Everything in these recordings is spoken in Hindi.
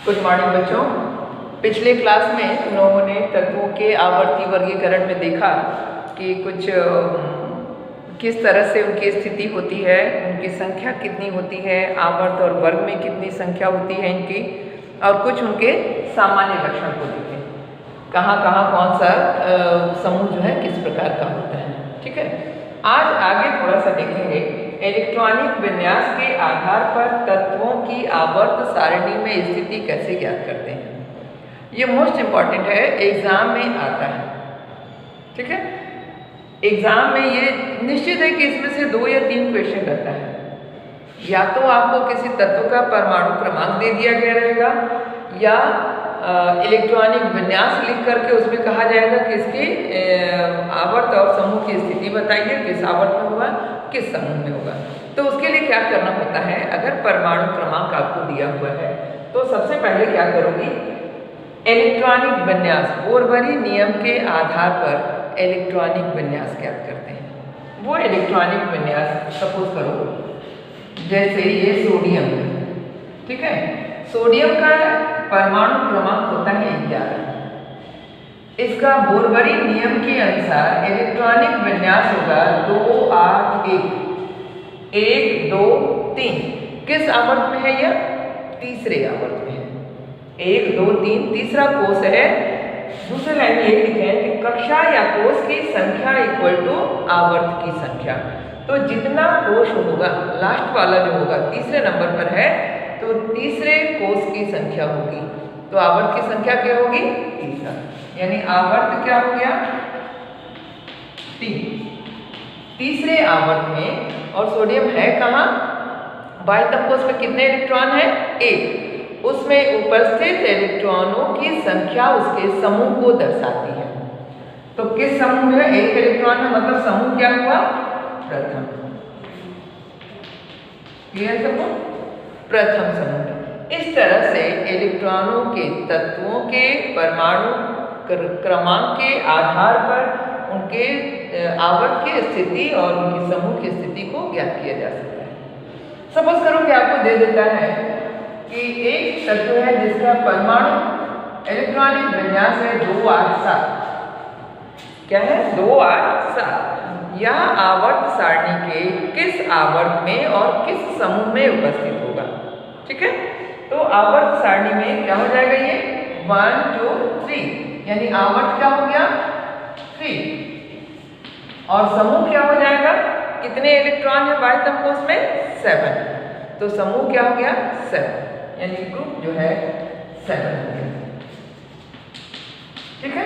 गुड मॉर्निंग बच्चों। पिछले क्लास में तुम लोगों ने तत्वों के आवर्ती वर्गीकरण में देखा कि कुछ किस तरह से उनकी स्थिति होती है, उनकी संख्या कितनी होती है, आवर्त और वर्ग में कितनी संख्या होती है इनकी, और कुछ उनके सामान्य लक्षण को देखें, कहाँ कहाँ कौन सा समूह जो है किस प्रकार का होता है। ठीक है, आज आगे थोड़ा सा देखेंगे इलेक्ट्रॉनिक विन्यास के आधार पर तत्वों की आवर्त सारणी में स्थिति कैसे ज्ञात करते हैं। ये मोस्ट इम्पॉर्टेंट है, एग्जाम में आता है। ठीक है, एग्जाम में ये निश्चित है कि इसमें से 2 या 3 क्वेश्चन रहता है। या तो आपको किसी तत्व का परमाणु क्रमांक दे दिया गया रहेगा, या इलेक्ट्रॉनिक विन्यास लिख करके उसमें कहा जाएगा कि इसकी आवर्त और समूह की स्थिति बताइए, किस आवर्त में होगा, किस समूह में होगा। तो उसके लिए क्या करना होता है, अगर परमाणु क्रमांक आपको दिया हुआ है तो सबसे पहले क्या करोगी, इलेक्ट्रॉनिक विन्यास बोरबरी नियम के आधार पर इलेक्ट्रॉनिक विन्यास ज्ञात करते हैं। वो इलेक्ट्रॉनिक विन्यास सपोज करो जैसे ये सोडियम, ठीक है, सोडियम का परमाणु क्रमांक होता है 11। इसका बोरबरी नियम के अनुसार इलेक्ट्रॉनिक विन्यास होगा 2 8 1 1 2 3। किस आवर्त में है यह? तीसरे आवर्त में है। 1 2 3 तीसरा कोष है। दूसरे लाइन में ये लिखे हैं कि कक्षा या कोष की संख्या इक्वल टू आवर्त की संख्या। तो जितना कोष होगा, लास्ट वाला जो होगा तीसरे नंबर पर है, तो तीसरे कोष की संख्या होगी, तो आवर्त की संख्या क्या होगी? तीसरा, यानी आवर्त क्या हो गया? 3। तीसरे आवर्त में, और सोडियम है कहाँ? बाह्यतम कोष में कितने इलेक्ट्रॉन है? 1। उसमें उपस्थित इलेक्ट्रॉनों की संख्या उसके समूह को दर्शाती है। तो किस समूह में 1 इलेक्ट्रॉन है, मतलब समूह क्या हुआ? प्रथम। क्लियर सबको? प्रथम समूह। इस तरह से इलेक्ट्रॉनों के तत्वों के परमाणु क्रमांक के आधार पर उनके आवर्त की स्थिति और उनकी समूह की स्थिति को ज्ञात किया जा सकता है। सपोज करो कि आपको दे देता है कि एक तत्व है जिसका परमाणु इलेक्ट्रॉनिक विन्यास है 2 8 7। क्या है? 2 8 7। यह आवर्त सारणी के किस आवर्त में और किस समूह में उपस्थित होगा? ठीक है, तो आवर्त सारणी में क्या हो जाएगा? ये 1 2 3, यानी आवर्त क्या हो गया? 3। और समूह क्या हो जाएगा? कितने इलेक्ट्रॉन है बाह्यतम कोष में? 7। तो समूह क्या हो गया? 7, यानी ग्रुप जो है 7 हो गया। ठीक है,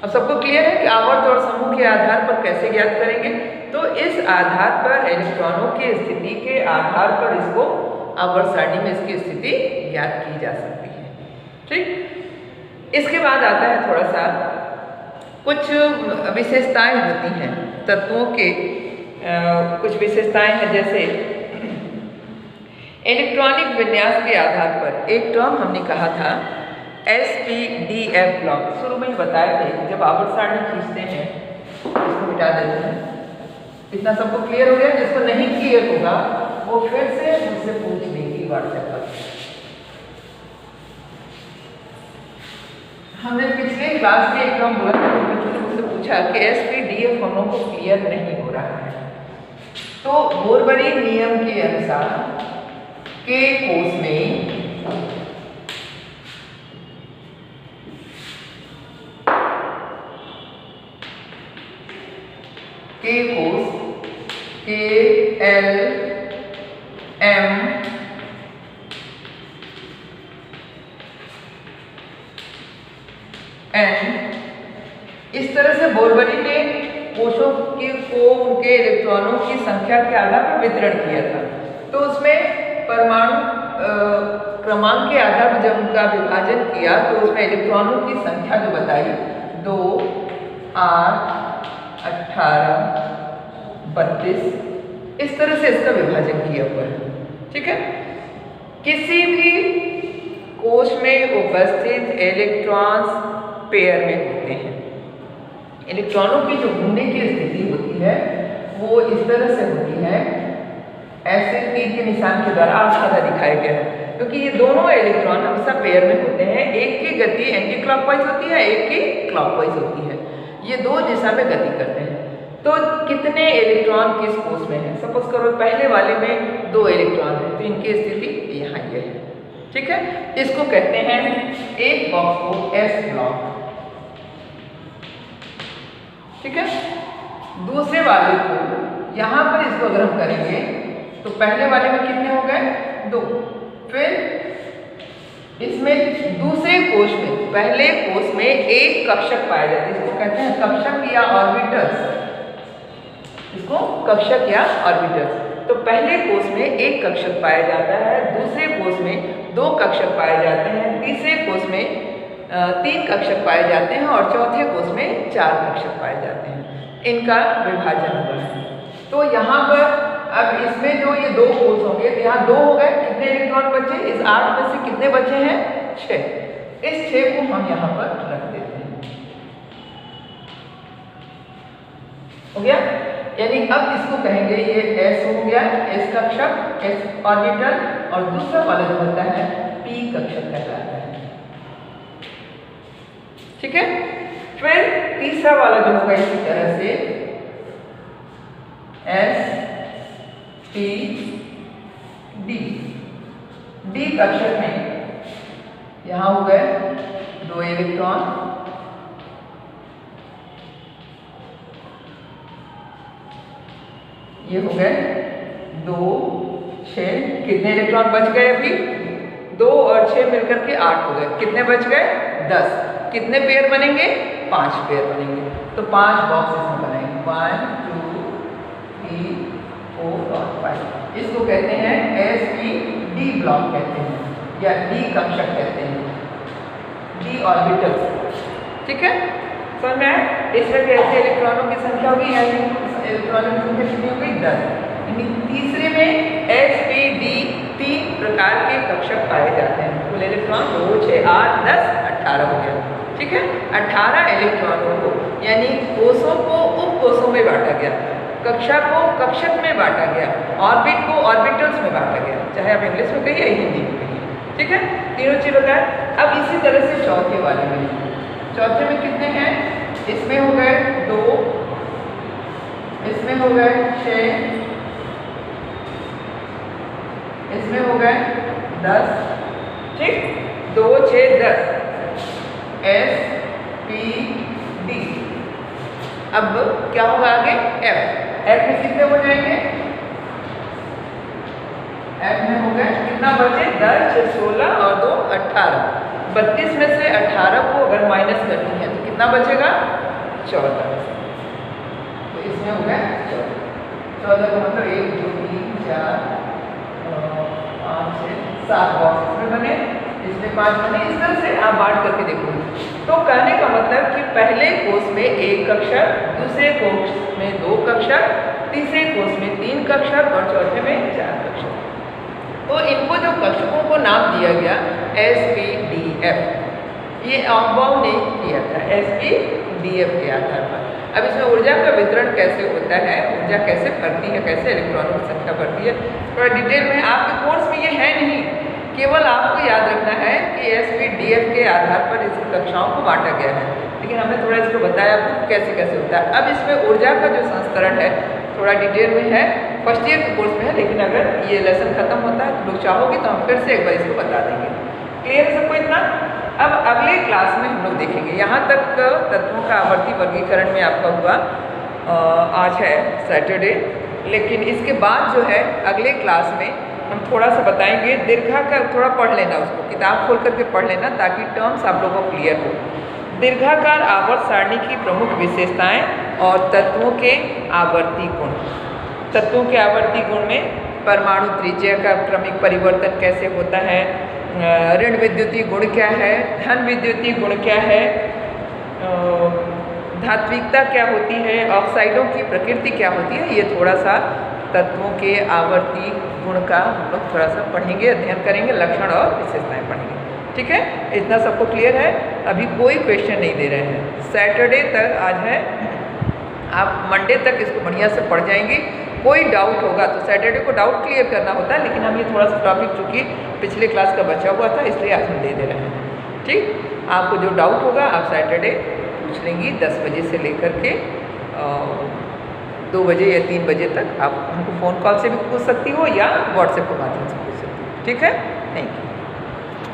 अब सबको क्लियर है कि आवर्त और समूह के आधार पर कैसे ज्ञात करेंगे। तो इस आधार पर इलेक्ट्रॉनों की स्थिति के आधार पर इसको आवर्त सारणी में इसकी स्थिति ज्ञात की जा सकती है। ठीक, इसके बाद आता है थोड़ा सा कुछ विशेषताएं होती हैं तत्वों के, कुछ विशेषताएं हैं, जैसे इलेक्ट्रॉनिक विन्यास के आधार पर एक टर्म हमने कहा था SPDF ब्लॉक। शुरू में ही बताए थे कि जब आवर्त सारणी खींचते हैं, इसको मिटा देते हैं। इतना सबको क्लियर हो गया? जिसको नहीं क्लियर होगा वो फिर से मुझसे पूछ लेंगी व्हाट्सएप पर। हमने पिछले क्लास में एक टर्म बोला था, बच्चों ने मुझसे पूछा कि SPDF हम लोगों को क्लियर नहीं हो रहा है। तो बोरबरी नियम के अनुसार के कोष में के कोष KL M N, इस तरह से बोरबरी ने कोषों को उनके इलेक्ट्रॉनों की संख्या के आधार पर वितरण किया था। तो उसमें परमाणु क्रमांक के आधार पर जब उनका विभाजन किया तो उसमें इलेक्ट्रॉनों की संख्या जो बताई 2 8 18 32, इस तरह से इसका विभाजन किया हुआ है। ठीक है, किसी भी कोष में उपस्थित इलेक्ट्रॉन्स पेयर में होते हैं। इलेक्ट्रॉनों की जो घूमने की स्थिति होती है वो इस तरह से होती है, ऐसे तीर के निशान के द्वारा आधा दिखाया गया है। क्योंकि ये दोनों इलेक्ट्रॉन हमेशा पेयर में होते हैं। एक की गति एंटी क्लॉकवाइज होती है, एक की क्लॉकवाइज होती है। ये दो दिशा में गति करते हैं। तो कितने इलेक्ट्रॉन किस कोष में है? सपोज करो पहले वाले में 2 इलेक्ट्रॉन है, तो इनकी स्थिति यहाँ ये है। ठीक है, इसको कहते हैं एक बॉक्स को एस ब्लॉक। ठीक है, दूसरे वाले को यहाँ पर इसको अगर हम करेंगे तो पहले वाले में कितने हो गए? 2। फिर इसमें दूसरे कोष में, पहले कोष में एक कक्षक पाया जाता है, इसको कहते हैं कक्षक या ऑर्बिटल्स। इसको कक्षक या ऑर्बिटल्स। तो पहले कोष में एक कक्षक पाया जाता है, दूसरे कोष में 2 कक्षक पाए जाते हैं, तीसरे कोष में 3 कक्षक पाए जाते हैं और चौथे कोष में 4 कक्षक पाए जाते हैं। इनका विभाजन हुआ है। तो यहाँ पर अब इसमें जो ये 2 कोष होंगे, तो यहाँ 2 हो गए, कितने इलेक्ट्रॉन बचे? इस 8 में से कितने बचे हैं? 6। इस 6 को हम यहाँ पर रख देते हैं। हो गया? यानी अब इसको कहेंगे ये S हो गया, S कक्षक, S ऑर्बिटल, और दूसरा वाला जो होता है P कक्षक कहलाता है। ठीक है, फिर तीसरा वाला जो होगा इसी तरह से S P D। D कक्षक में यहाँ हो गए 2 इलेक्ट्रॉन, ये हो गए 2, 6, कितने इलेक्ट्रॉन बच गए? अभी 2 और 6 मिलकर के 8 हो गए। कितने बच गए? 10। कितने पेयर बनेंगे? 5 पेयर बनेंगे। तो 5 बॉक्स इसमें बनाएंगे, 1 2 3 4 और 5। इसको कहते हैं SPD ब्लॉक कहते हैं, या D कक्षक कहते हैं, D ऑर्बिटल्स। ठीक है, समझ में आया? इसमें कैसे इलेक्ट्रॉनों की संख्या होगी, यानी इलेक्ट्रॉनों की संख्या कितनी होगी? 10। तीसरे में SPD 3 प्रकार के कक्षक पाए जाते हैं। कुल इलेक्ट्रॉन 2, 6, 8, 10, 18 हो गया। ठीक है, 18 इलेक्ट्रॉनों को, यानी कोषों को उप कोषों में बांटा गया, कक्षा को कक्षक में बांटा गया, ऑर्बिट को ऑर्बिटल्स में बांटा गया, चाहे आप इंग्लिश में कहिए या हिंदी में कहिए। ठीक है, तीनों चीज बताया। अब इसी तरह से चौथे वाले में, चौथे में कितने हैं? इसमें हो गए 2, इसमें हो गए 6, इसमें हो गए 10। ठीक, 2, 6, 10, SPD। अब क्या होगा आगे? F में कितने हो जाएंगे? F में हो गए कितना बचे? 10, 6, 16 और 2, 18। 32 में से 18 को अगर माइनस करनी है तो कितना बचेगा? 14। तो इसमें हो गया 14 का मतलब 1 2 3 4 5 6 7 बॉक्स इसमें बने, इसमें 5 बने। इस तरह से आप बांट करके देखोगे। तो कहने का मतलब कि पहले कोष में 1 कक्षक, दूसरे कोष में 2 कक्षक, तीसरे कोष में 3 कक्षक और चौथे में 4 कक्षक। तो इनको जो कक्षकों को नाम दिया गया SPDF, ये अम्बाउ ने किया था SPDF के आधार पर। अब इसमें ऊर्जा का वितरण कैसे होता है, ऊर्जा कैसे बढ़ती है, कैसे इलेक्ट्रॉनों की संख्या बढ़ती है, थोड़ा डिटेल में आपके कोर्स में ये है नहीं, केवल आपको याद रखना है कि SPDF के आधार पर इस कक्षाओं को बांटा गया है, लेकिन हमने थोड़ा इसको बताया आपको कैसे कैसे होता है। अब इसमें ऊर्जा का जो संस्करण है थोड़ा डिटेल में है, फर्स्ट ईयर के कोर्स में है, लेकिन अगर ये लेसन खत्म होता है तो लोग चाहोगे तो हम फिर से एक बार इसको बता देंगे। क्लियर है सबको इतना? अब अगले क्लास में हम लोग देखेंगे। यहाँ तक तत्वों का आवर्ती वर्गीकरण में आपका हुआ, आज है सैटरडे, लेकिन इसके बाद जो है अगले क्लास में हम थोड़ा सा बताएंगे दीर्घाकार। थोड़ा पढ़ लेना, उसको किताब खोल करके पढ़ लेना ताकि टर्म्स आप लोगों को क्लियर हो। दीर्घाकार आवर्त सारणी की प्रमुख विशेषताएं और तत्वों के आवर्ती गुण। तत्वों के आवर्ती गुण में परमाणु त्रिज्या का क्रमिक परिवर्तन कैसे होता है, ऋण विद्युतीय गुण क्या है, धन विद्युतीय गुण क्या है, धात्विकता क्या होती है, ऑक्साइडों की प्रकृति क्या होती है, ये थोड़ा सा तत्वों के आवर्ती गुण का हम लोग थोड़ा सा पढ़ेंगे, अध्ययन करेंगे, लक्षण और विशेषताएं पढ़ेंगे। ठीक है, इतना सबको क्लियर है? अभी कोई क्वेश्चन नहीं दे रहे हैं। सैटरडे तक आज है, आप मंडे तक इसको बढ़िया से पढ़ जाएंगे कोई डाउट होगा तो सैटरडे को डाउट क्लियर करना होता है, लेकिन हम ये थोड़ा सा टॉपिक चूँकि पिछले क्लास का बचा हुआ था इसलिए आज हम दे दे रहे हैं। ठीक, आपको जो डाउट होगा आप सैटरडे पूछ लेंगी 10 बजे से लेकर के 2 बजे या 3 बजे तक। आप हमको फ़ोन कॉल से भी पूछ सकती हो या व्हाट्सएप के माध्यम से पूछ सकती हो। ठीक है, थैंक यू।